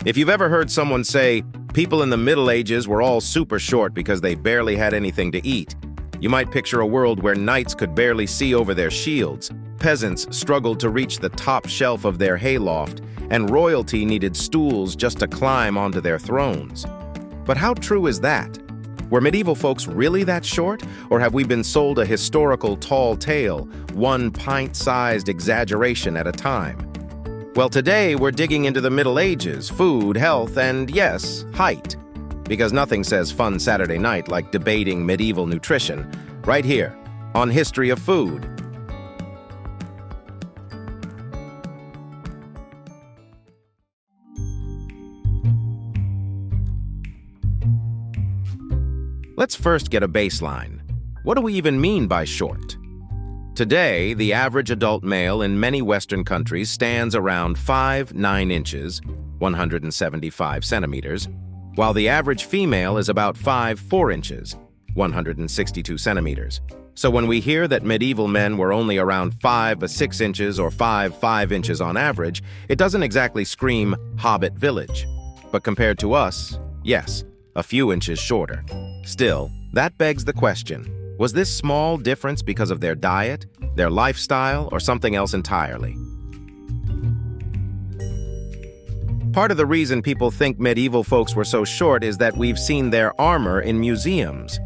If you've ever heard someone say, people in the Middle Ages were all super short because they barely had anything to eat, you might picture a world where knights could barely see over their shields, peasants struggled to reach the top shelf of their hayloft, and royalty needed stools just to climb onto their thrones. But how true is that? Were medieval folks really that short, or have we been sold a historical tall tale, one pint-sized exaggeration at a time? Well, today we're digging into the Middle Ages, food, health, and yes, height. Because nothing says fun Saturday night like debating medieval nutrition, right here on History of Food. Let's first get a baseline. What do we even mean by short? Today, the average adult male in many Western countries stands around 5'9" inches, 175 centimeters, while the average female is about 5'4" inches, 162 centimeters. So when we hear that medieval men were only around 5'6" inches or 5'5" inches on average, it doesn't exactly scream Hobbit village. But compared to us, yes, a few inches shorter. Still, that begs the question, was this small difference because of their diet, their lifestyle, or something else entirely? Part of the reason people think medieval folks were so short is that we've seen their armor in museums.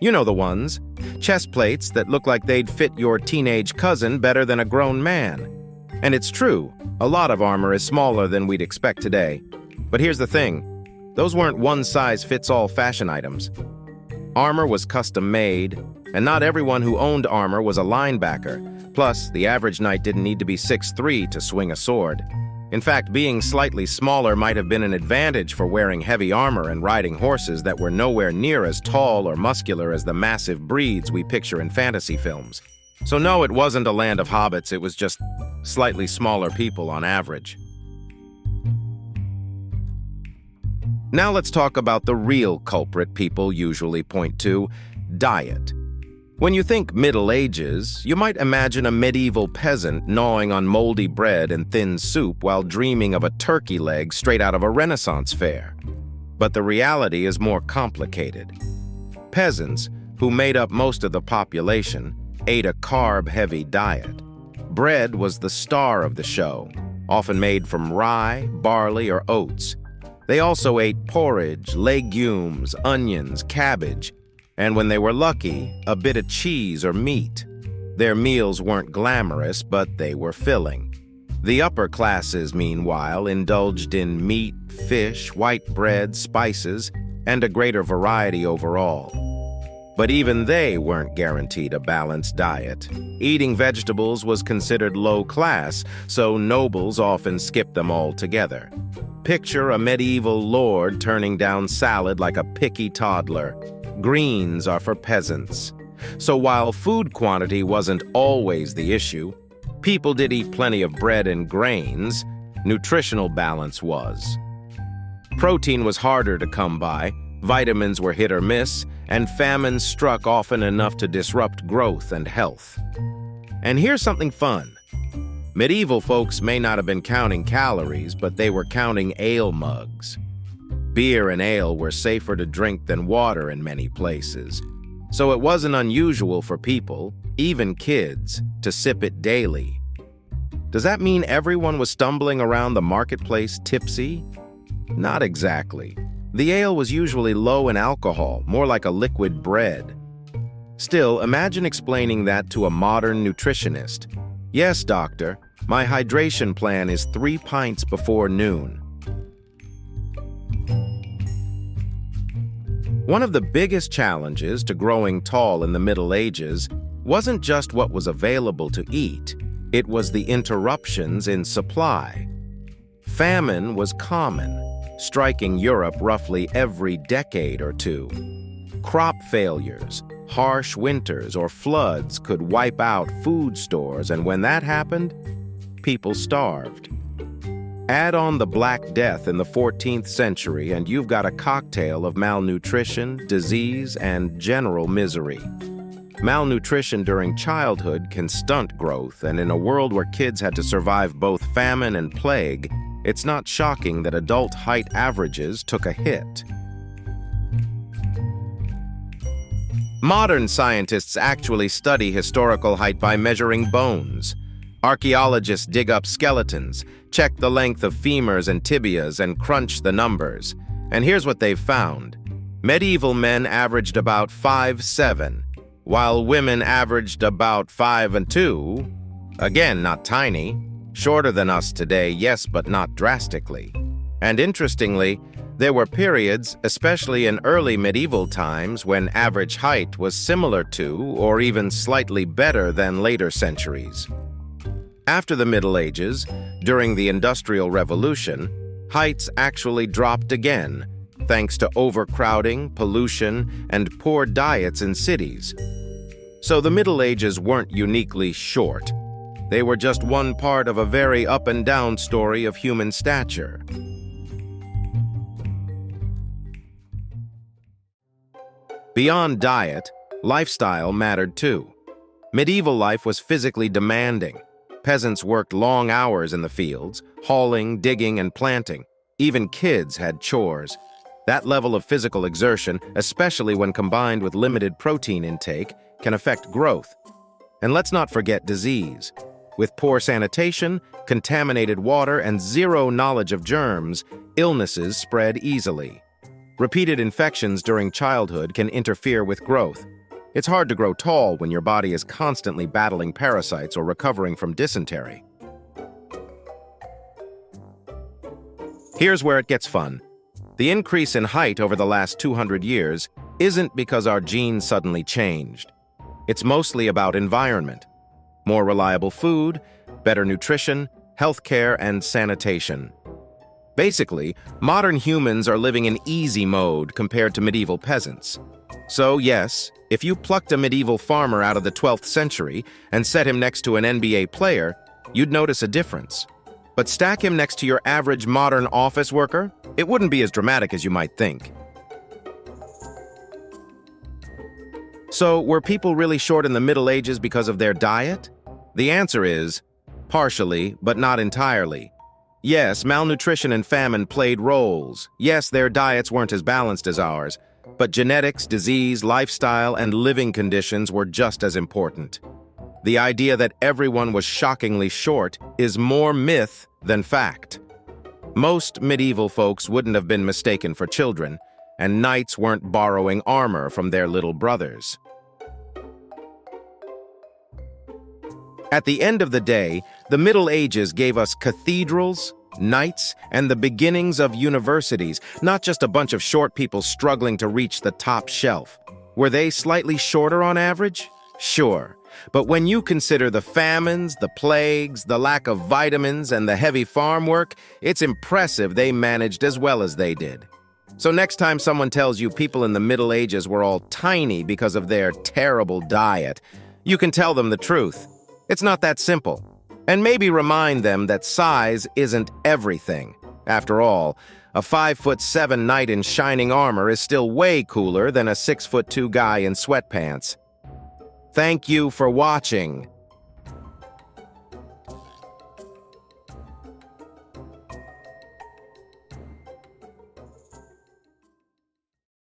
You know the ones, chest plates that look like they'd fit your teenage cousin better than a grown man. And it's true, a lot of armor is smaller than we'd expect today. But here's the thing, those weren't one-size-fits-all fashion items. Armor was custom-made, and not everyone who owned armor was a linebacker. Plus, the average knight didn't need to be 6'3" to swing a sword. In fact, being slightly smaller might have been an advantage for wearing heavy armor and riding horses that were nowhere near as tall or muscular as the massive breeds we picture in fantasy films. So no, it wasn't a land of hobbits, it was just slightly smaller people on average. Now let's talk about the real culprit people usually point to, diet. When you think Middle Ages, you might imagine a medieval peasant gnawing on moldy bread and thin soup while dreaming of a turkey leg straight out of a Renaissance fair. But the reality is more complicated. Peasants, who made up most of the population, ate a carb-heavy diet. Bread was the star of the show, often made from rye, barley, or oats. They also ate porridge, legumes, onions, cabbage, and when they were lucky, a bit of cheese or meat. Their meals weren't glamorous, but they were filling. The upper classes, meanwhile, indulged in meat, fish, white bread, spices, and a greater variety overall. But even they weren't guaranteed a balanced diet. Eating vegetables was considered low class, so nobles often skipped them altogether. Picture a medieval lord turning down salad like a picky toddler. Greens are for peasants. So while food quantity wasn't always the issue, people did eat plenty of bread and grains, nutritional balance was. Protein was harder to come by, vitamins were hit or miss, and famines struck often enough to disrupt growth and health. And here's something fun. Medieval folks may not have been counting calories, but they were counting ale mugs. Beer and ale were safer to drink than water in many places, so it wasn't unusual for people, even kids, to sip it daily. Does that mean everyone was stumbling around the marketplace tipsy? Not exactly. The ale was usually low in alcohol, more like a liquid bread. Still, imagine explaining that to a modern nutritionist. Yes, doctor, my hydration plan is 3 pints before noon. One of the biggest challenges to growing tall in the Middle Ages wasn't just what was available to eat, it was the interruptions in supply. Famine was common, striking Europe roughly every decade or two. Crop failures, harsh winters, or floods could wipe out food stores, and when that happened, people starved. Add on the Black Death in the 14th century, and you've got a cocktail of malnutrition, disease, and general misery. Malnutrition during childhood can stunt growth, and in a world where kids had to survive both famine and plague, it's not shocking that adult height averages took a hit. Modern scientists actually study historical height by measuring bones. Archaeologists dig up skeletons, check the length of femurs and tibias, and crunch the numbers. And here's what they've found. Medieval men averaged about 5'7", while women averaged about 5'2". Again, not tiny. Shorter than us today, yes, but not drastically. And interestingly, there were periods, especially in early medieval times, when average height was similar to, or even slightly better than later centuries. After the Middle Ages, during the Industrial Revolution, heights actually dropped again, thanks to overcrowding, pollution, and poor diets in cities. So the Middle Ages weren't uniquely short. They were just one part of a very up-and-down story of human stature. Beyond diet, lifestyle mattered too. Medieval life was physically demanding. Peasants worked long hours in the fields, hauling, digging, and planting. Even kids had chores. That level of physical exertion, especially when combined with limited protein intake, can affect growth. And let's not forget disease. With poor sanitation, contaminated water, and zero knowledge of germs, illnesses spread easily. Repeated infections during childhood can interfere with growth. It's hard to grow tall when your body is constantly battling parasites or recovering from dysentery. Here's where it gets fun. The increase in height over the last 200 years isn't because our genes suddenly changed. It's mostly about environment. More reliable food, better nutrition, healthcare, and sanitation. Basically, modern humans are living in easy mode compared to medieval peasants. So yes, if you plucked a medieval farmer out of the 12th century and set him next to an NBA player, you'd notice a difference. But stack him next to your average modern office worker, it wouldn't be as dramatic as you might think. So, were people really short in the Middle Ages because of their diet? The answer is, partially, but not entirely. Yes, malnutrition and famine played roles. Yes, their diets weren't as balanced as ours. But genetics, disease, lifestyle, and living conditions were just as important. The idea that everyone was shockingly short is more myth than fact. Most medieval folks wouldn't have been mistaken for children, and knights weren't borrowing armor from their little brothers. At the end of the day, the Middle Ages gave us cathedrals, knights, and the beginnings of universities, not just a bunch of short people struggling to reach the top shelf. Were they slightly shorter on average? Sure. But when you consider the famines, the plagues, the lack of vitamins, and the heavy farm work, it's impressive they managed as well as they did. So next time someone tells you people in the Middle Ages were all tiny because of their terrible diet, you can tell them the truth. It's not that simple. And maybe remind them that size isn't everything. After all, a 5'7" knight in shining armor is still way cooler than a 6'2" guy in sweatpants. Thank you for watching.